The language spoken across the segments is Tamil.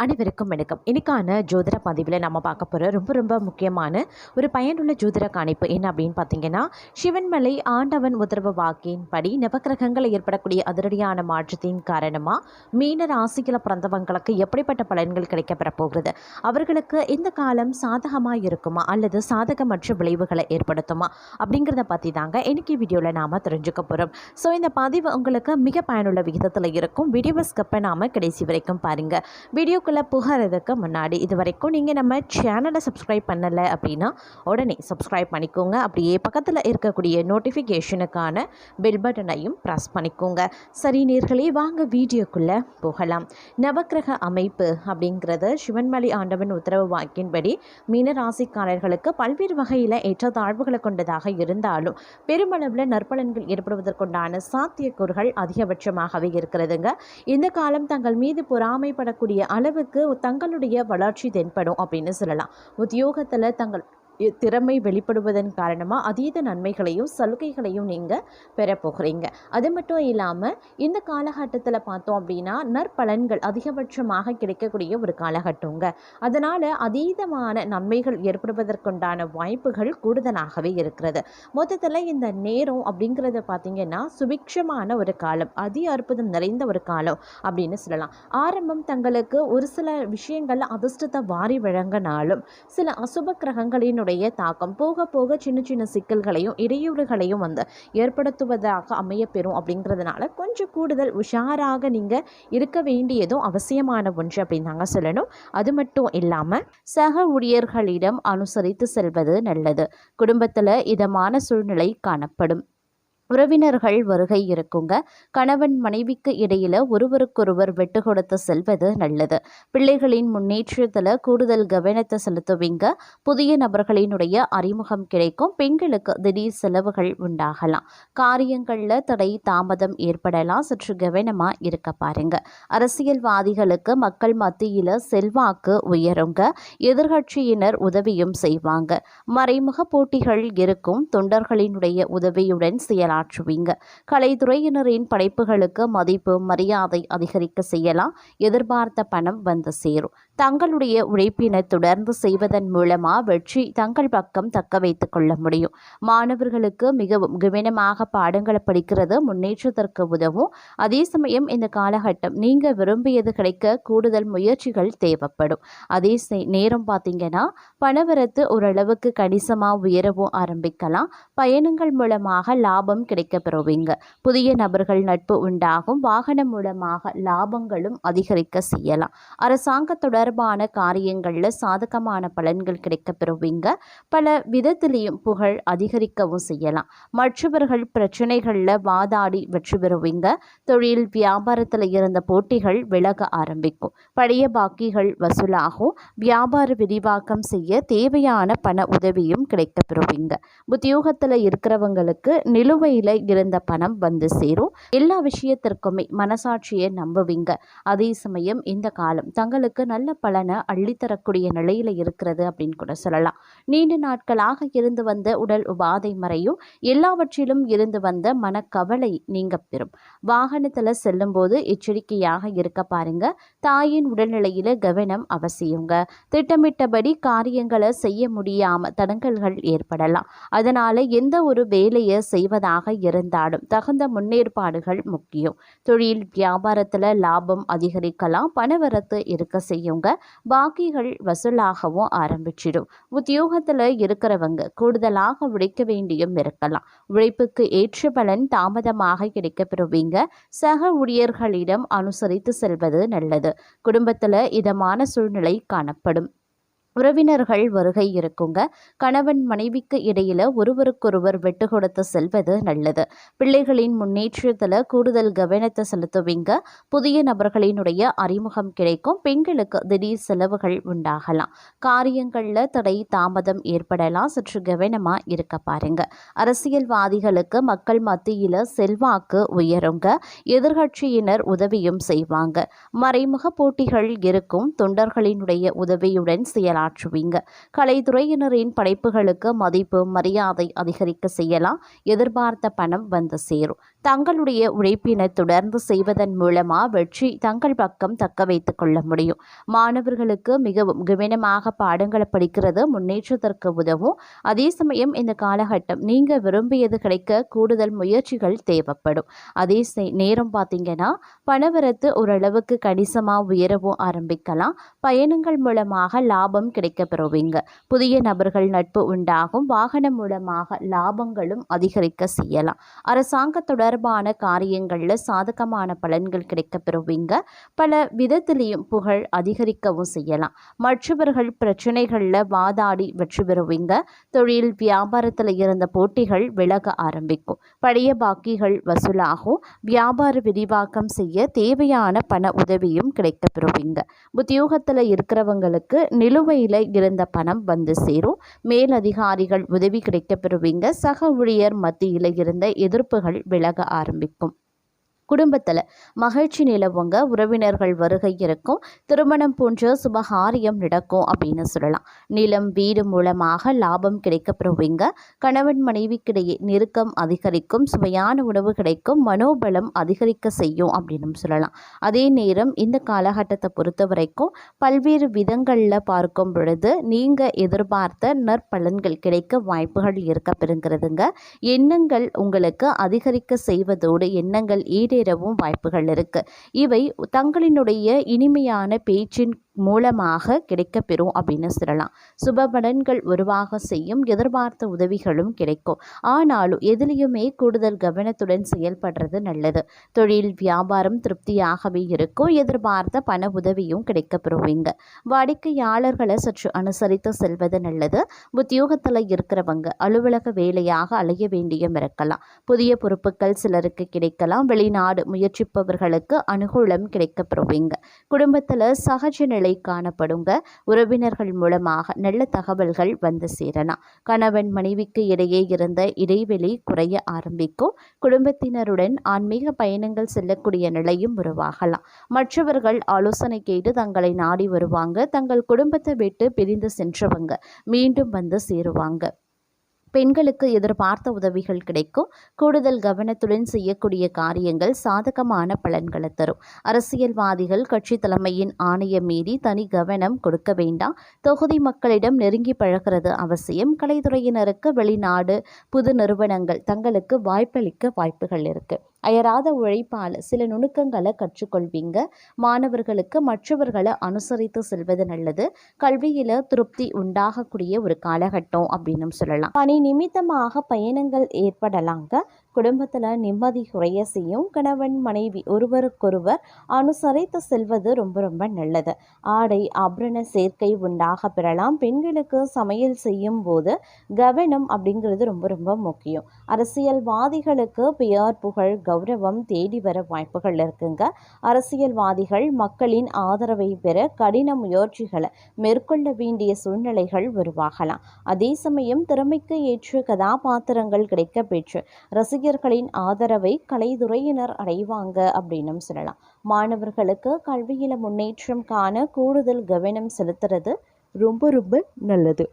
அனைவருக்கும் வணக்கம். இன்னைக்கான ஜோதிட பதிவில் நம்ம பார்க்க போகிற ரொம்ப முக்கியமான ஒரு பயனுள்ள ஜோதிட கணிப்பு என்ன அப்படின்னு பார்த்தீங்கன்னா, சிவன்மலை ஆண்டவன் உத்தரவு வாக்கின்படி நவக்கிரகங்கள் ஏற்படக்கூடிய அதிரடியான மாற்றத்தின் காரணமாக மீன ராசியில் பிறந்தவங்களுக்கு எப்படிப்பட்ட பலன்கள் கிடைக்கப்பெற போகிறது, அவர்களுக்கு இந்த காலம் சாதகமாக இருக்குமா அல்லது சாதகமற்ற விளைவுகளை ஏற்படுத்துமா அப்படிங்கிறத பற்றி தாங்க இன்னைக்கு வீடியோவில் நாம் தெரிஞ்சுக்க போகிறோம். ஸோ இந்த பதிவு உங்களுக்கு மிக பயனுள்ள விகிதத்தில் இருக்கும். வீடியோவை ஸ்கிப் பண்ணாமல் கடைசி வரைக்கும் பாருங்கள். வீடியோக்குள்ளே புகாரதுக்கு முன்னாடி இது வரைக்கும் நீங்கள் நம்ம சேனலை சப்ஸ்கிரைப் பண்ணலை அப்படின்னா உடனே சப்ஸ்கிரைப் பண்ணிக்கோங்க. அப்படியே பக்கத்தில் இருக்கக்கூடிய நோட்டிஃபிகேஷனுக்கான பெல் பட்டனையும் ப்ரெஸ் பண்ணிக்கோங்க. சரி நேர்களே, வாங்க வீடியோக்குள்ளே போகலாம். நவக்கிரக அமைப்பு அப்படிங்கிறது சிவன்மலை ஆண்டவன் உத்தரவு வாக்கின்படி மீனராசிக்காரர்களுக்கு பல்வேறு வகையில் ஏற்றத்தாழ்வுகளை கொண்டதாக இருந்தாலும் பெருமளவில் நற்பலன்கள் ஏற்படுவதற்குண்டான சாத்தியக்கூறுகள் அதிகபட்சமாகவே இருக்கிறதுங்க. இந்த காலம் தங்கள் மீது பொறாமைப்படக்கூடிய அளவுக்கு தங்களுடைய வளர்ச்சி தென்படும் அப்படின்னு சொல்லலாம். உத்தியோகத்தில் தங்கள் திறமை வெளிப்படுவதன் காரணமாக அதீத நன்மைகளையும் சலுகைகளையும் நீங்கள் பெறப்போகிறீங்க. அது மட்டும் இல்லாமல் இந்த காலகட்டத்தில் பார்த்தோம் அப்படின்னா நற்பலன்கள் அதிகபட்சமாக கிடைக்கக்கூடிய ஒரு காலகட்டங்க. அதனால் அதீதமான நன்மைகள் ஏற்படுவதற்குண்டான வாய்ப்புகள் கூடுதலாகவே இருக்கிறது. மொத்தத்தில் இந்த நேரம் அப்படிங்கிறத பார்த்திங்கன்னா சுபிக்ஷமான ஒரு காலம், அதி அற்புதம் நிறைந்த ஒரு காலம் அப்படின்னு சொல்லலாம். ஆரம்பம் தங்களுக்கு ஒரு சில விஷயங்கள் அதிர்ஷ்டத்தை வாரி வழங்கினாலும் சில அசுப கிரகங்களின் தாக்கம் போக போக சின்ன சின்ன சிக்கல்களையும் இடையூறுகளையும் ஏற்படுத்துவதாக அமையப்பெறும். அப்படிங்கிறதுனால கொஞ்சம் கூடுதல் உஷாராக நீங்க இருக்க வேண்டியதும் அவசியமான ஒன்று அப்படின்னு தாங்க சொல்லணும். அது மட்டும் இல்லாம சக ஊழியர்களிடம் அனுசரித்து செல்வது நல்லது. குடும்பத்துல இதமான சூழ்நிலை காணப்படும். உறவினர்கள் வருகை இருக்குங்க. கணவன் மனைவிக்கு இடையில ஒருவருக்கொருவர் வெட்டு கொடுத்து செல்வது நல்லது. பிள்ளைகளின் முன்னேற்றத்தில் கூடுதல் கவனத்தை செலுத்துவீங்க. புதிய நபர்களினுடைய அறிமுகம் கிடைக்கும். பெண்களுக்கு திடீர் செலவுகள் உண்டாகலாம். காரியங்களில் தடை தாமதம் ஏற்படலாம். சற்று கவனமா இருக்க பாருங்க. அரசியல்வாதிகளுக்கு மக்கள் மத்தியில செல்வாக்கு உயருங்க. எதிர்கட்சியினர் உதவியும் செய்வாங்க. மறைமுக போட்டிகள் இருக்கும். தொண்டர்களினுடைய உதவியுடன் செயலாற்றுவீங்க. கலைத்துறையினரின் படைப்புகளுக்கு மதிப்பு மரியாதை அதிகரிக்க செய்யலாம். எதிர்பார்த்த பணம் வந்து சேரும். தங்களுடைய உழைப்பினை தொடர்ந்து செய்வதன் மூலமா வெற்றி தங்கள் பக்கம் தக்க வைத்துக் கொள்ள முடியும். மாணவர்களுக்கு மிகவும் கவனமாக பாடங்களை படிக்கிறது முன்னேற்றத்திற்கு உதவும். அதே சமயம் இந்த காலகட்டம் நீங்க விரும்பியது கிடைக்க கூடுதல் முயற்சிகள் தேவைப்படும். அதே நேரம் பார்த்தீங்கன்னா பணவரத்து ஓரளவுக்கு கணிசமாக உயரவும் ஆரம்பிக்கலாம். பயணங்கள் மூலமாக லாபம் கிடைக்க பெறுவீங்க. புதிய நபர்கள் நட்பு உண்டாகும். வாகனம் மூலமாக லாபங்களும் அதிகரிக்க செய்யலாம். அரசாங்க தொடர்பான காரியங்கள்ல சாதகமான பலன்கள் கிடைக்க பெறுவீங்க. பல விதத்திலையும் புகழ் அதிகரிக்கவும் செய்யலாம். மற்றவர்கள் பிரச்சனைகள்ல வாதாடி வெற்றி பெறுவீங்க. தொழில் வியாபாரத்தில் இருந்த போட்டிகள் விலக ஆரம்பிக்கும். பழைய பாக்கிகள் வசூலாகும். வியாபார விரிவாக்கம் செய்ய தேவையான பண உதவியும் கிடைக்க பெறுவீங்க. உத்தியோகத்தில் இருக்கிறவங்களுக்கு நிலுவையில் இருந்த பணம் வந்து சேரும். எல்லா விஷயத்திற்குமே மனசாட்சியை நம்புவீங்க. அதே சமயம் இந்த காலம் தங்களுக்கு நல்ல பலனை அள்ளித்தரக்கூடிய நிலையில இருக்கிறது அப்படின்னு கூட சொல்லலாம். நீண்ட நாட்களாக இருந்து வந்த உடல் உபாதை மறையும். எல்லாவற்றிலும் இருந்து வந்த மனக்கவலை நீங்க பெறும். வாகனத்துல செல்லும் போது எச்சரிக்கையாக இருக்க பாருங்க. தாயின் உடல்நிலையில கவனம் அவசியங்க. திட்டமிட்டபடி காரியங்களை செய்ய முடியாம தடங்கல்கள் ஏற்படலாம். அதனால எந்த ஒரு வேலையை செய்வதாக இருந்தாலும் தகுந்த முன்னேற்பாடுகள் முக்கியம். தொழில் வியாபாரத்தில் லாபம் அதிகரிக்கலாம். பணவரத்து இருக்க செய்யுங்க. பாக்கிகள் வசூலாகவும் ஆரம்பிச்சிடும். உத்தியோகத்தில் இருக்கிறவங்க கூடுதலாக உழைக்க வேண்டியும் இருக்கலாம். உழைப்புக்கு ஏற்ற பலன் தாமதமாக கிடைக்க பெறுவீங்க. சக ஊழியர்களிடம் அனுசரித்து செல்வது நல்லது. குடும்பத்தில் இதமான சூழ்நிலை காணப்படும். உறவினர்கள் வருகை இருக்குங்க. கணவன் மனைவிக்கு இடையில ஒருவருக்கொருவர் வெட்டு கொடுத்து செல்வது நல்லது. பிள்ளைகளின் முன்னேற்றத்தில் கூடுதல் கவனத்தை செலுத்துவீங்க. புதிய நபர்களினுடைய அறிமுகம் கிடைக்கும். பெண்களுக்கு திடீர் செலவுகள் உண்டாகலாம். காரியங்களில் தடை தாமதம் ஏற்படலாம். சற்று கவனமா இருக்க பாருங்க. அரசியல்வாதிகளுக்கு மக்கள் மத்தியில செல்வாக்கு உயருங்க. எதிர்கட்சியினர் உதவியும் செய்வாங்க. மறைமுக போட்டிகள் இருக்கும். தொண்டர்களினுடைய உதவியுடன் செயலாற்றுவீங்க. செயலாற்றுவீங்க. கலைத்துறையினரின் படைப்புகளுக்கு மதிப்பு மரியாதை அதிகரிக்க செய்யலாம். எதிர்பார்த்த பணம் வந்து சேரும். தங்களுடைய உழைப்பினை தொடர்ந்து செய்வதன் மூலமா வெற்றி தங்கள் பக்கம் தக்க வைத்துக் கொள்ள முடியும். மாணவர்களுக்கு மிகவும் கவனமாக பாடங்களை படிக்கிறது முன்னேற்றத்திற்கு உதவும். அதே சமயம் இந்த காலகட்டம் நீங்க விரும்பியது கிடைக்க கூடுதல் முயற்சிகள் தேவைப்படும். அதே நேரம் பார்த்தீங்கன்னா பணவரத்து ஓரளவுக்கு கணிசமாக உயரவும் ஆரம்பிக்கலாம். பயணங்கள் மூலமாக லாபம் கிடைக்க பெறுவீங்க. புதிய நபர்கள் நட்பு உண்டாகும். வாகனம் மூலமாக லாபங்களும் அதிகரிக்க செய்யலாம். அரசாங்க தொடர்பான காரியங்களில் சாதகமான பலன்கள் கிடைக்க பெறுவீங்க. பல விதத்திலையும் புகழ் அதிகரிக்கவும் செய்யலாம். மற்றவர்கள் பிரச்சனைகளில் வாதாடி வெற்றி பெறுவீங்க. தொழில் வியாபாரத்தில் இருந்த போட்டிகள் விலக ஆரம்பிக்கும். பழைய பாக்கிகள் வசூலாகும். வியாபார விரிவாக்கம் செய்ய தேவையான பண உதவியும் கிடைக்க பெறுவீங்க. உத்தியோகத்தில் இருக்கிறவங்களுக்கு நிலுவையில் இருந்த பணம் வந்து சேரும். மேலதிகாரிகள் உதவி கிடைக்க பெறுவீங்க. சக ஊழியர் மத்தியில் இருந்த எதிர்ப்புகள் விலக ஆரம்பிக்கும். குடும்பத்தில் மகிழ்ச்சி நிலவுங்க. உறவினர்கள் வருகை இருக்கும். திருமணம் போன்ற சுபகாரியம் நடக்கும் அப்படின்னு சொல்லலாம். நிலம் வீடு மூலமாக லாபம் கிடைக்க பெறுவீங்க. கணவன் மனைவிக்கிடையே நெருக்கம் அதிகரிக்கும். சுவையான உணவு கிடைக்கும். மனோபலம் அதிகரிக்க செய்யும் அப்படின்னு சொல்லலாம். அதே நேரம் இந்த காலகட்டத்தை பொறுத்த வரைக்கும் பல்வேறு விதங்களில் பார்க்கும் பொழுது நீங்கள் எதிர்பார்த்த நற்பலன்கள் கிடைக்க வாய்ப்புகள் இருக்க பெறுங்கிறதுங்க. எண்ணங்கள் உங்களுக்கு அதிகரிக்க செய்வதோடு எண்ணங்கள் ஈடேறவும் வாய்ப்புகள் இருக்கு. இவை தங்களினுடைய இனிமையான பேச்சின் மூலமாக கிடைக்கப்பெறும் அப்படின்னு சொல்லலாம். சுப பலன்கள் உருவாக செய்யும். எதிர்பார்த்த உதவிகளும் கிடைக்கும். ஆனாலும் எதிலையுமே கூடுதல் கவனத்துடன் செயல்படுறது நல்லது. தொழில் வியாபாரம் திருப்தியாகவே இருக்கும். எதிர்பார்த்த பண உதவியும் கிடைக்கப்பெறுவீங்க. வாடிக்கையாளர்களை சற்று அனுசரித்து செல்வது நல்லது. உத்தியோகத்தில் இருக்கிறவங்க அலுவலக வேலையாக அலைய வேண்டியும் இருக்கலாம். புதிய பொறுப்புகள் சிலருக்கு கிடைக்கலாம். வெளிநாடு முயற்சிப்பவர்களுக்கு அனுகூலம் கிடைக்கப்பெறுவீங்க. குடும்பத்தில் சகஜ நிலை காணப்படுங்க. உறவினர்கள் மூலமாக நல்ல தகவல்கள் வந்து சேரலாம். கணவன் மனைவிக்கு இடையே இருந்த இடைவெளி குறைய ஆரம்பிக்கும். குடும்பத்தினருடன் ஆன்மீக பயணங்கள் செல்லக்கூடிய நிலையும் உருவாகலாம். மற்றவர்கள் ஆலோசனை கேட்டு தங்களை நாடி வருவாங்க. தங்கள் குடும்பத்தை விட்டு பிரிந்து சென்றவங்க மீண்டும் வந்து சேருவாங்க. பெண்களுக்கு எதிர்பார்த்த உதவிகள் கிடைக்கும். கூடுதல் கவனத்துடன் செய்யக்கூடிய காரியங்கள் சாதகமான பலன்களை தரும். அரசியல்வாதிகள் கட்சி தலைமையின் ஆணையம் மீறி தனி கவனம் கொடுக்க வேண்டாம். தொகுதி மக்களிடம் நெருங்கி பழகிறது அவசியம். கலைத்துறையினருக்கு வெளிநாடு புது நிறுவனங்கள் தங்களுக்கு வாய்ப்பளிக்க வாய்ப்புகள் இருக்கு. அயராத உழைப்பால் சில நுணுக்கங்களை கற்றுக்கொள்வீங்க. மாணவர்களுக்கு மற்றவர்களை அனுசரித்து செல்வது நல்லது. கல்வியில் திருப்தி உண்டாகக்கூடிய ஒரு காலகட்டம் அப்படின்னு சொல்லலாம். பணி நிமித்தமாக பயணங்கள் ஏற்படலாங்க. குடும்பத்தில் நிம்மதி குறைய செய்யும். கணவன் மனைவி ஒருவருக்கொருவர் அனுசரித்து செல்வது ரொம்ப ரொம்ப நல்லது. ஆடை ஆபரண சேர்க்கை உண்டாக பெறலாம். பெண்களுக்கு சமையல் செய்யும் போது கவனம் அப்படிங்கிறது ரொம்ப ரொம்ப முக்கியம். அரசியல்வாதிகளுக்கு பெயர் புகழ் கௌரவம் தேடி வர வாய்ப்புகள் இருக்குங்க. அரசியல்வாதிகள் மக்களின் ஆதரவை பெற கடின முயற்சிகளை மேற்கொள்ள வேண்டிய சூழ்நிலைகள் உருவாகலாம். அதே சமயம் திறமைக்கு ஏற்ற கதாபாத்திரங்கள் கிடைக்க பெற்று ரசிகர்களின் ஆதரவை கலைத்துறையினர் அடைவாங்க அப்படின்னு சொல்லலாம். மாணவர்களுக்கு கல்வியில முன்னேற்றம் காண கூடுதல் கவனம் செலுத்துறது ரொம்ப ரொம்ப நல்லது.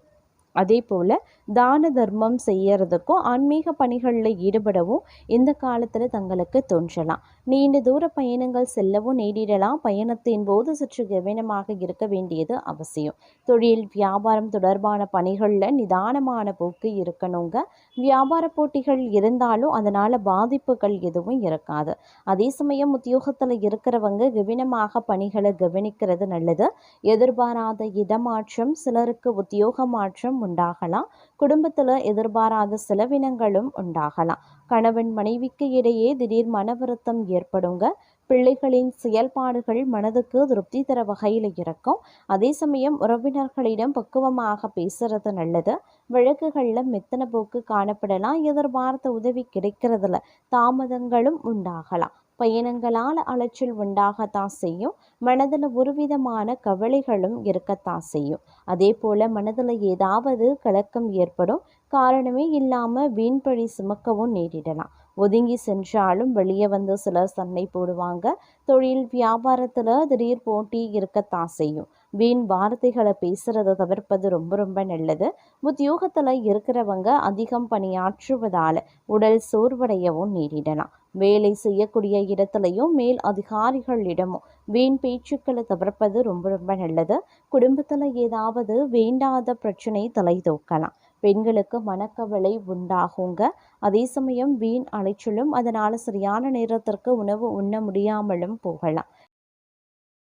அதே போல் தான தர்மம் செய்யறதுக்கும் ஆன்மீக பணிகளில் ஈடுபடவும் இந்த காலத்தில் தங்களுக்கு தோன்றலாம். நீண்ட தூர பயணங்கள் செல்லவும் நேரிடலாம். பயணத்தின் போது சற்று கவனமாக இருக்க வேண்டியது அவசியம். தொழில் வியாபாரம் தொடர்பான பணிகளில் நிதானமான போக்கு இருக்கணுங்க. வியாபார போட்டிகள் இருந்தாலும் அதனால் பாதிப்புகள் எதுவும் இருக்காது. அதே சமயம் உத்தியோகத்தில் இருக்கிறவங்க கவனமாக பணிகளை கவனிக்கிறது நல்லது. எதிர்பாராத இடமாற்றம் சிலருக்கு உத்தியோக மாற்றம் உண்டாகலாம். குடும்பத்தில் எதிர்பாராத செலவினங்களும் உண்டாகலாம். கணவன் மனைவிக்கு இடையே திடீர் மன வருத்தம் ஏற்படுங்க. பிள்ளைகளின் செயல்பாடுகள் மனதுக்கு திருப்தி தர வகையில் இருக்கும். அதே சமயம் உறவினர்களிடம் பக்குவமாக பேசுறது நல்லது. வழக்குகளில் மெத்தன போக்கு காணப்படலாம். எதிர்பார்த்த உதவி கிடைக்கிறதுல தாமதங்களும் உண்டாகலாம். பயணங்களால் அலைச்சல் உண்டாகத்தான் செய்யும். மனதில் ஒருவிதமான கவலைகளும் இருக்கத்தான் செய்யும். அதே போல் மனதில் ஏதாவது கலக்கம் ஏற்படும். காரணமே இல்லாமல் வீண்பழி சுமக்கவும் நேரிடலாம். ஒதுங்கி சென்றாலும் வெளியே வந்து சிலர் சண்டை போடுவாங்க. தொழில் வியாபாரத்தில் திடீர் போட்டி இருக்கத்தான் செய்யும். வீண் வார்த்தைகளை பேசுறதை தவிர்ப்பது ரொம்ப ரொம்ப நல்லது. உத்தியோகத்தில் இருக்கிறவங்க அதிகம் பணியாற்றுவதால் உடல் சோர்வடையவும் நேரிடலாம். வேலை செய்யக்கூடிய இடத்துலையும் மேல் அதிகாரிகளிடமும் வீண் பேச்சுக்களை தவிர்ப்பது ரொம்ப ரொம்ப நல்லது. குடும்பத்தில் ஏதாவது வேண்டாத பிரச்சனை தலை தூக்கலாம். பெண்களுக்கு மனக்கவலை உண்டாகுங்க. அதே சமயம் வீண் அலைச்சலும், அதனால் சரியான நேரத்திற்கு உணவு உண்ண முடியாமலும் போகலாம்.